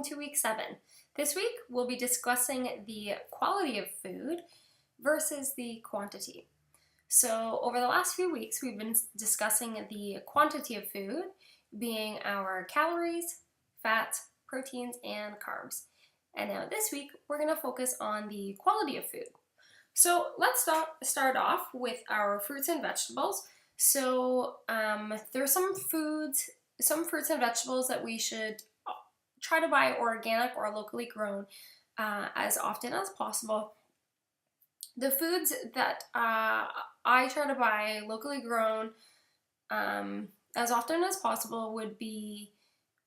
to week 7. This week we'll be discussing the quality of food versus the quantity. So over the last few weeks we've been discussing the quantity of food being our calories, fats, proteins, and carbs. And now this week we're going to focus on the quality of food. So let's start off with our fruits and vegetables. So there's some fruits and vegetables that we should try to buy organic or locally grown as often as possible. The foods that I try to buy locally grown as often as possible would be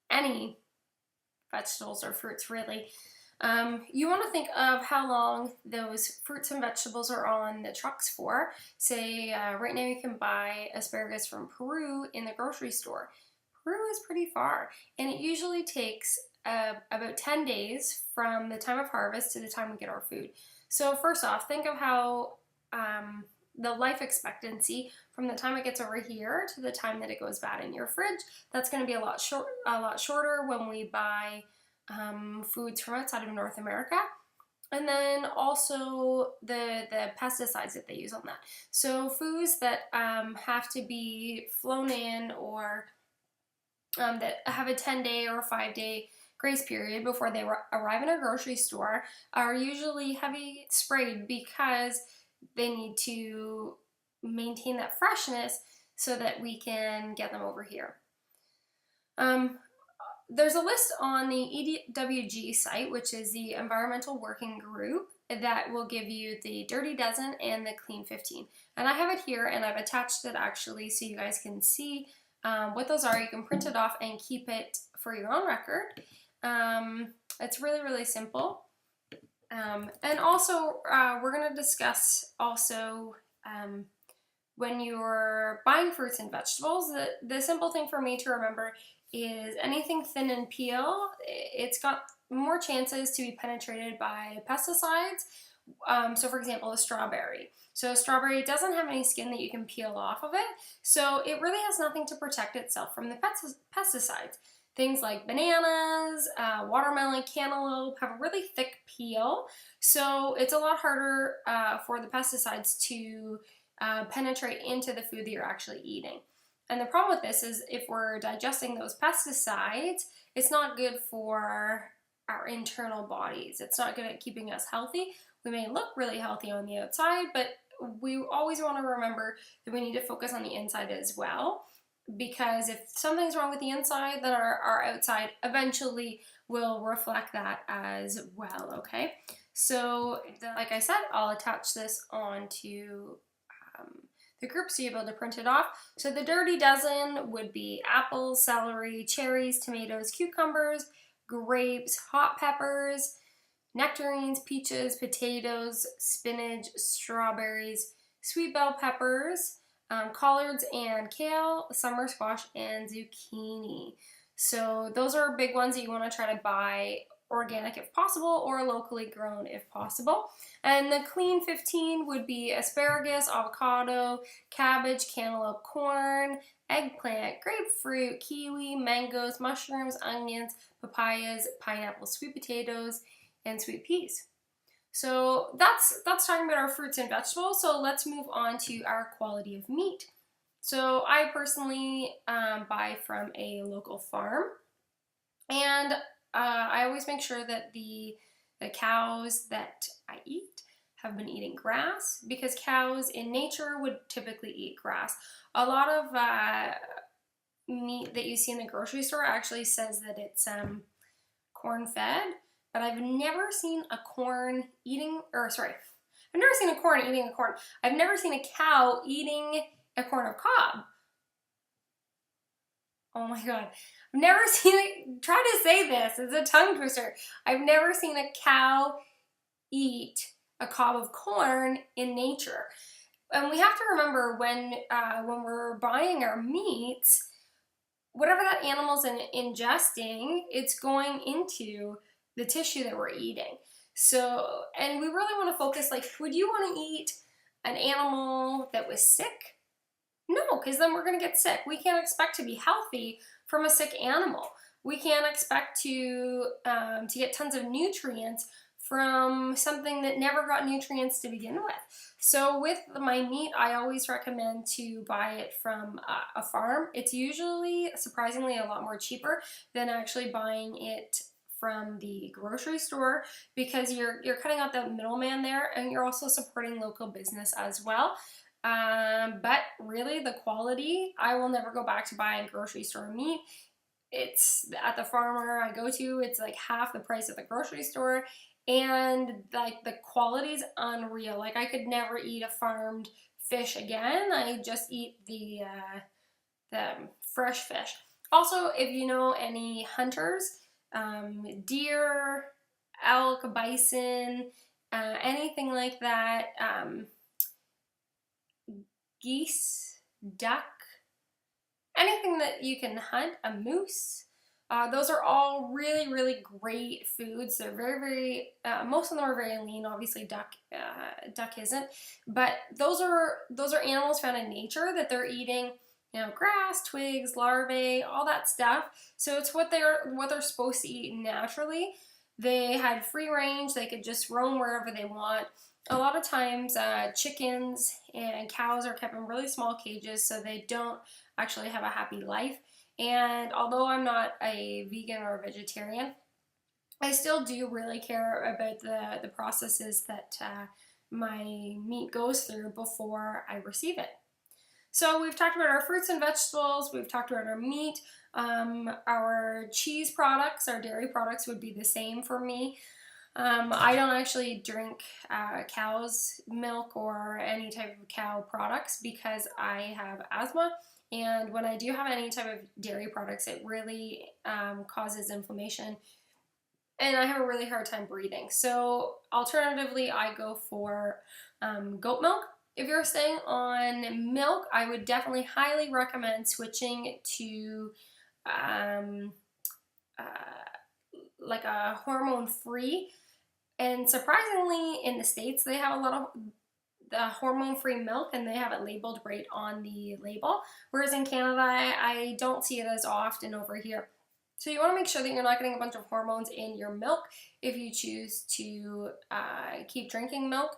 any vegetables or fruits, really. You want to think of how long those fruits and vegetables are on the trucks for. Say right now you can buy asparagus from Peru in the grocery store. Peru is pretty far, and it usually takes about 10 days from the time of harvest to the time we get our food. So first off, think of how the life expectancy from the time it gets over here to the time that it goes bad in your fridge. That's going to be a lot shorter when we buy foods from outside of North America. And then also the pesticides that they use on that. So foods that have to be flown in or that have a 10-day or 5-day grace period before they arrive in a grocery store are usually heavy sprayed because they need to maintain that freshness so that we can get them over here. There's a list on the EWG site, which is the Environmental Working Group, that will give you the Dirty Dozen and the Clean 15. And I have it here, and I've attached it actually so you guys can see what those are. You can print it off and keep it for your own record. It's really, really simple. And also, we're going to discuss also when you're buying fruits and vegetables, the simple thing for me to remember is anything thin and peel, it's got more chances to be penetrated by pesticides. So for example, a strawberry. So a strawberry doesn't have any skin that you can peel off of it, so it really has nothing to protect itself from the pesticides. Things like bananas, watermelon, cantaloupe have a really thick peel, so it's a lot harder for the pesticides to penetrate into the food that you're actually eating. And the problem with this is if we're digesting those pesticides, it's not good for our internal bodies. It's not good at keeping us healthy. We may look really healthy on the outside, but we always want to remember that we need to focus on the inside as well. Because if something's wrong with the inside, then our outside eventually will reflect that as well, okay? So, like I said, I'll attach this onto the group so you'll be able to print it off. So the Dirty Dozen would be apples, celery, cherries, tomatoes, cucumbers, grapes, hot peppers, nectarines, peaches, potatoes, spinach, strawberries, sweet bell peppers, collards and kale, summer squash, and zucchini. So those are big ones that you want to try to buy organic if possible or locally grown if possible. And the Clean 15 would be asparagus, avocado, cabbage, cantaloupe, corn, eggplant, grapefruit, kiwi, mangoes, mushrooms, onions, papayas, pineapples, sweet potatoes, and sweet peas. So that's talking about our fruits and vegetables. So let's move on to our quality of meat. So I personally buy from a local farm, and I always make sure that the cows that I eat have been eating grass, because cows in nature would typically eat grass. A lot of meat that you see in the grocery store actually says that it's corn fed, but I've never seen a corn eating a corn. I've never seen a cow eating a corn of cob. Oh my god. I've never seen it. Try to say this. It's a tongue twister. I've never seen a cow eat a cob of corn in nature. And we have to remember when we're buying our meats, whatever that animal's ingesting, it's going into the tissue that we're eating. So, and we really want to focus, like, would you want to eat an animal that was sick? No, because then we're going to get sick. We can't expect to be healthy from a sick animal. we can't expect to get tons of nutrients from something that never got nutrients to begin with. So with my meat, I always recommend to buy it from a farm. It's usually, surprisingly, a lot more cheaper than actually buying it from the grocery store, because you're cutting out the middleman there, and you're also supporting local business as well. But really, the quality, I will never go back to buying grocery store meat. It's at the farmer I go to, it's like half the price at the grocery store, and like the quality is unreal. Like, I could never eat a farmed fish again. I just eat the fresh fish. Also, if you know any hunters, deer, elk, bison, anything like that, geese, duck, anything that you can hunt, a moose. Those are all really, really great foods. They're very, very, most of them are very lean. Obviously, duck isn't, but those are animals found in nature that they're eating, you know, grass, twigs, larvae, all that stuff. So it's what they're supposed to eat naturally. They had free range. They could just roam wherever they want. A lot of times, chickens and cows are kept in really small cages, so they don't actually have a happy life. And although I'm not a vegan or a vegetarian, I still do really care about the processes that my meat goes through before I receive it. So we've talked about our fruits and vegetables, we've talked about our meat, our cheese products, our dairy products would be the same for me. I don't actually drink cow's milk or any type of cow products because I have asthma. And when I do have any type of dairy products, it really causes inflammation, and I have a really hard time breathing. So alternatively, I go for goat milk. If you're staying on milk, I would definitely highly recommend switching to like a hormone-free. And surprisingly, in the States, they have a lot of the hormone-free milk, and they have it labeled right on the label. Whereas in Canada, I don't see it as often over here. So you want to make sure that you're not getting a bunch of hormones in your milk if you choose to keep drinking milk.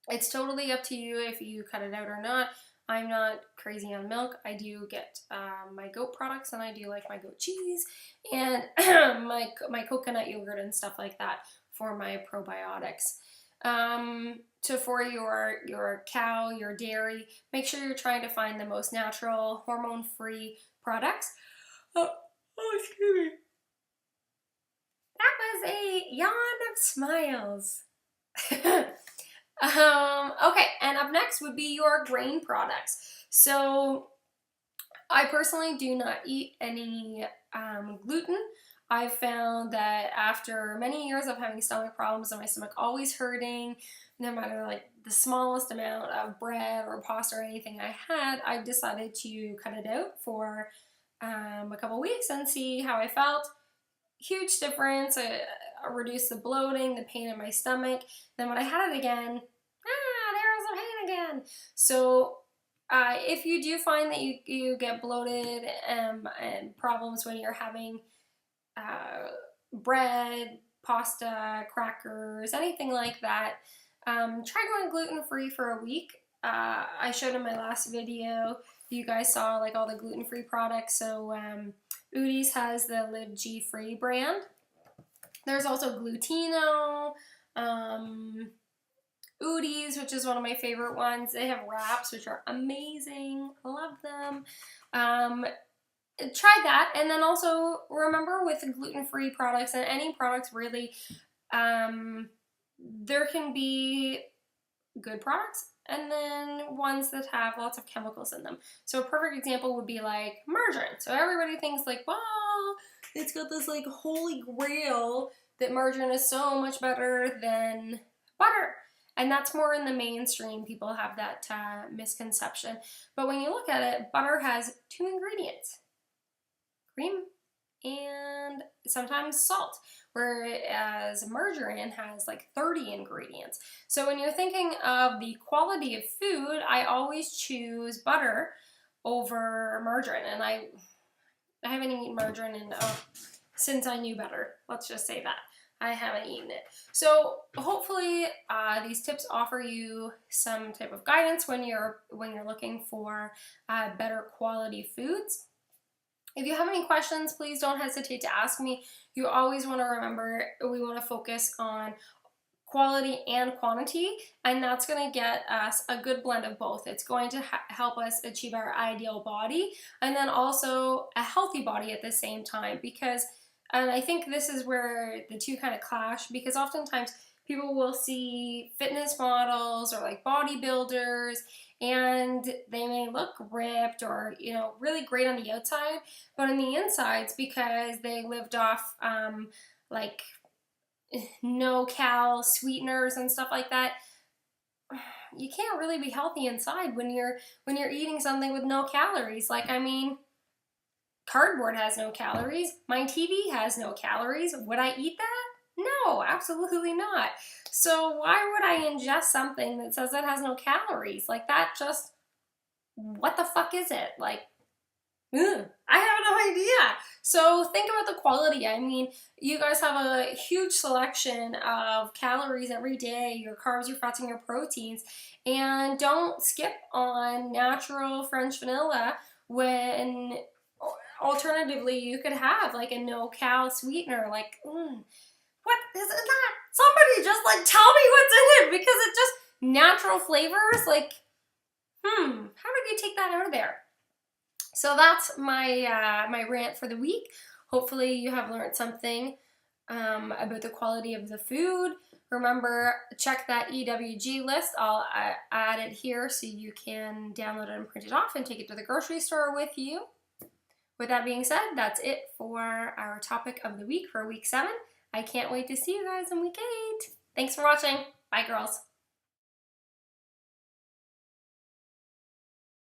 It's totally up to you if you cut it out or not. I'm not crazy on milk. I do get my goat products, and I do like my goat cheese and my coconut yogurt and stuff like that for my probiotics. So for your cow, your dairy, make sure you're trying to find the most natural, hormone-free products. Oh, excuse me. That was a yawn of smiles. Okay, and up next would be your grain products. So I personally do not eat any gluten. I've found that after many years of having stomach problems and my stomach always hurting, no matter like the smallest amount of bread or pasta or anything I had, I've decided to cut it out for a couple weeks and see how I felt. Huge difference. I reduced the bloating, the pain in my stomach. Then when I had it again, there was the pain again. So if you do find that you get bloated and problems when you're having bread, pasta, crackers, anything like that, try going gluten-free for a week. I showed in my last video, you guys saw like all the gluten-free products. So Udi's has the Live G-Free brand. There's also Glutino, Udi's, which is one of my favorite ones. They have wraps, which are amazing. Love them. Try that, and then also remember with gluten-free products and any products really, there can be good products and then ones that have lots of chemicals in them. So a perfect example would be like margarine. So everybody thinks like, well, it's got this like holy grail that margarine is so much better than butter. And that's more in the mainstream. People have that misconception. But when you look at it, butter has 2 ingredients: cream and sometimes salt, whereas margarine has like 30 ingredients. So when you're thinking of the quality of food, I always choose butter over margarine. And I haven't eaten margarine in, since I knew better. Let's just say that. I haven't eaten it. So hopefully these tips offer you some type of guidance when you're looking for better quality foods. If you have any questions, please don't hesitate to ask me. You always want to remember we want to focus on quality and quantity, and that's going to get us a good blend of both. It's going to help us achieve our ideal body and then also a healthy body at the same time, because and I think this is where the two kind of clash, because oftentimes people will see fitness models or like bodybuilders and they may look ripped or really great on the outside, but on the insides, because they lived off like no cal sweeteners and stuff like that, you can't really be healthy inside when you're eating something with no calories. Like, I mean, cardboard has no calories. My TV has no calories. Would I eat that? No, absolutely not. So why would I ingest something that says it has no calories? Like, that just, what the fuck is it? Like, I have no idea. So think about the quality. I mean, you guys have a huge selection of calories every day, your carbs, your fats, and your proteins. And don't skip on natural French vanilla when alternatively you could have like a no-cal sweetener. Like, what is that? Somebody just like tell me what's in it, because it's just natural flavors. Like, how did you take that out of there? So that's my my rant for the week. Hopefully you have learned something about the quality of the food. Remember, check that EWG list. I'll add it here so you can download it and print it off and take it to the grocery store with you. With that being said, that's it for our topic of the week for week 7. I can't wait to see you guys in week 8. Thanks for watching. Bye, girls.